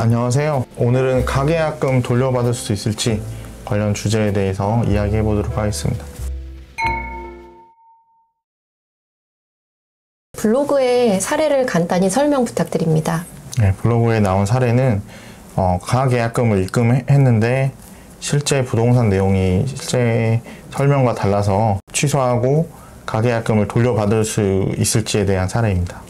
안녕하세요. 오늘은 가계약금 돌려받을 수 있을지 관련 주제에 대해서 이야기해 보도록 하겠습니다. 블로그의 사례를 간단히 설명 부탁드립니다. 네, 블로그에 나온 사례는 가계약금을 입금했는데 실제 부동산 내용이 실제 설명과 달라서 취소하고 가계약금을 돌려받을 수 있을지에 대한 사례입니다.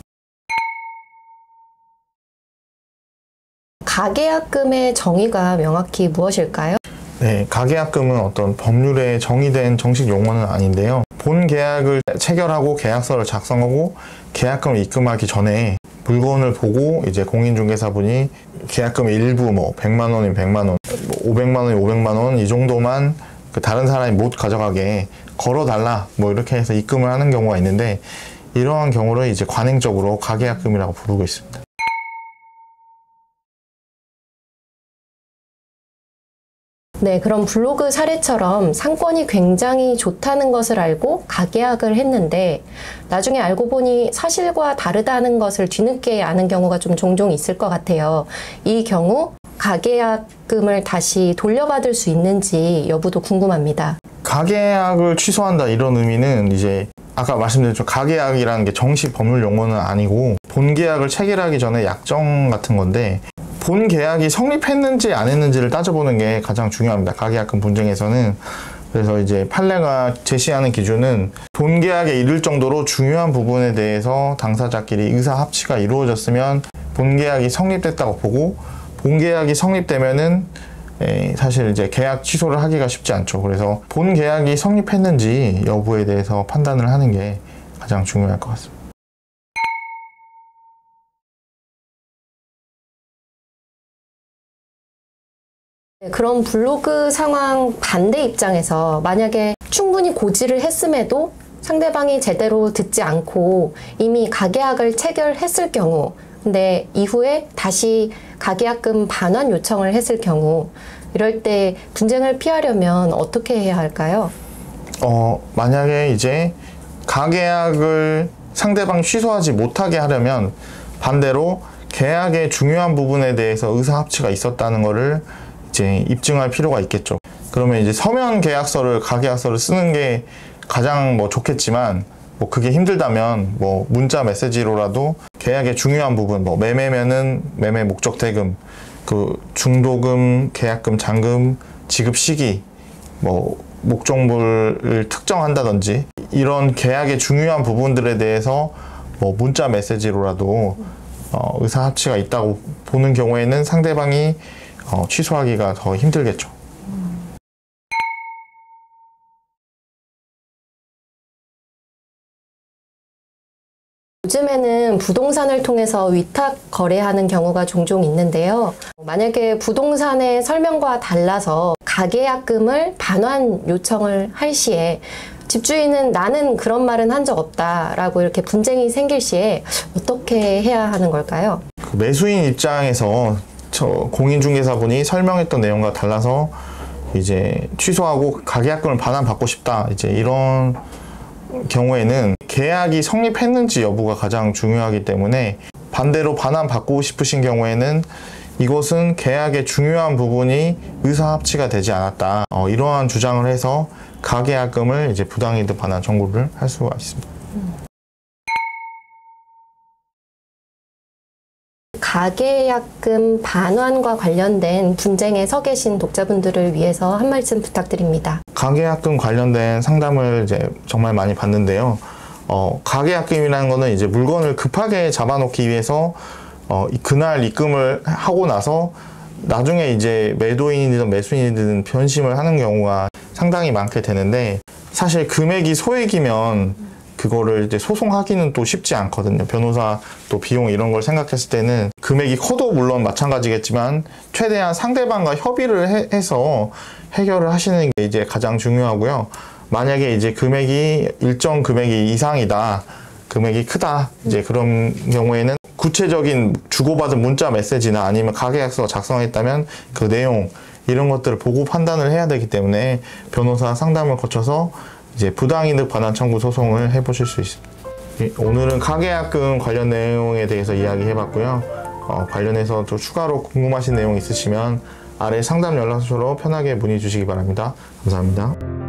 가계약금의 정의가 명확히 무엇일까요? 네, 가계약금은 어떤 법률에 정의된 정식 용어는 아닌데요. 본 계약을 체결하고 계약서를 작성하고 계약금을 입금하기 전에 물건을 보고 이제 공인중개사분이 계약금의 일부 100만 원이면 100만 원, 500만 원이면 500만 원 이 정도만 다른 사람이 못 가져가게 걸어달라 이렇게 해서 입금을 하는 경우가 있는데, 이러한 경우를 이제 관행적으로 가계약금이라고 부르고 있습니다. 네, 그럼 블로그 사례처럼 상권이 굉장히 좋다는 것을 알고 가계약을 했는데 나중에 알고 보니 사실과 다르다는 것을 뒤늦게 아는 경우가 좀 종종 있을 것 같아요. 이 경우 가계약금을 다시 돌려받을 수 있는지 여부도 궁금합니다. 가계약을 취소한다 이런 의미는 이제 아까 말씀드렸죠. 가계약이라는 게 정식 법률 용어는 아니고 본 계약을 체결하기 전에 약정 같은 건데, 본 계약이 성립했는지 안 했는지를 따져보는 게 가장 중요합니다. 가계약금 분쟁에서는. 그래서 이제 판례가 제시하는 기준은 본 계약에 이를 정도로 중요한 부분에 대해서 당사자끼리 의사 합치가 이루어졌으면 본 계약이 성립됐다고 보고, 본 계약이 성립되면은 사실 이제 계약 취소를 하기가 쉽지 않죠. 그래서 본 계약이 성립했는지 여부에 대해서 판단을 하는 게 가장 중요할 것 같습니다. 그럼 블로그 상황 반대 입장에서 만약에 충분히 고지를 했음에도 상대방이 제대로 듣지 않고 이미 가계약을 체결했을 경우, 근데 이후에 다시 가계약금 반환 요청을 했을 경우, 이럴 때 분쟁을 피하려면 어떻게 해야 할까요? 만약에 이제 가계약을 상대방이 취소하지 못하게 하려면 반대로 계약의 중요한 부분에 대해서 의사 합치가 있었다는 것을 이제 입증할 필요가 있겠죠. 그러면 이제 서면 계약서를, 가계약서를 쓰는 게 가장 좋겠지만, 그게 힘들다면 문자 메시지로라도 계약의 중요한 부분, 매매면은 매매 목적 대금, 중도금, 계약금, 잔금, 지급 시기, 목적물을 특정한다든지 이런 계약의 중요한 부분들에 대해서 문자 메시지로라도 의사 합치가 있다고 보는 경우에는 상대방이 취소하기가 더 힘들겠죠. 요즘에는 부동산을 통해서 위탁 거래하는 경우가 종종 있는데요. 만약에 부동산의 설명과 달라서 가계약금을 반환 요청을 할 시에 집주인은 나는 그런 말은 한 적 없다라고 이렇게 분쟁이 생길 시에 어떻게 해야 하는 걸까요? 매수인 입장에서 공인중개사분이 설명했던 내용과 달라서 이제 취소하고 가계약금을 반환받고 싶다, 이제 이런 경우에는 계약이 성립했는지 여부가 가장 중요하기 때문에, 반대로 반환받고 싶으신 경우에는 이것은 계약의 중요한 부분이 의사합치가 되지 않았다, 이러한 주장을 해서 가계약금을 이제 부당이득 반환 청구를 할 수가 있습니다. 가계약금 반환과 관련된 분쟁에 서 계신 독자분들을 위해서 한 말씀 부탁드립니다. 가계약금 관련된 상담을 이제 정말 많이 받는데요. 가계약금이라는 거는 이제 물건을 급하게 잡아놓기 위해서 그날 입금을 하고 나서 나중에 이제 매도인이든 매수인이든 변심을 하는 경우가 상당히 많게 되는데, 사실 금액이 소액이면 그거를 이제 소송하기는 또 쉽지 않거든요. 변호사 또 비용 이런 걸 생각했을 때는 금액이 커도 물론 마찬가지겠지만 최대한 상대방과 협의를 해서 해결을 하시는 게 이제 가장 중요하고요. 만약에 이제 금액이 일정 금액이 이상이다, 금액이 크다, 이제 그런 경우에는 구체적인 주고받은 문자 메시지나 아니면 가계약서 작성했다면 그 내용 이런 것들을 보고 판단을 해야 되기 때문에 변호사 상담을 거쳐서 이제 부당이득 반환 청구 소송을 해보실 수 있습니다. 오늘은 가계약금 관련 내용에 대해서 이야기해봤고요. 관련해서 또 추가로 궁금하신 내용 있으시면 아래 상담 연락처로 편하게 문의 주시기 바랍니다. 감사합니다.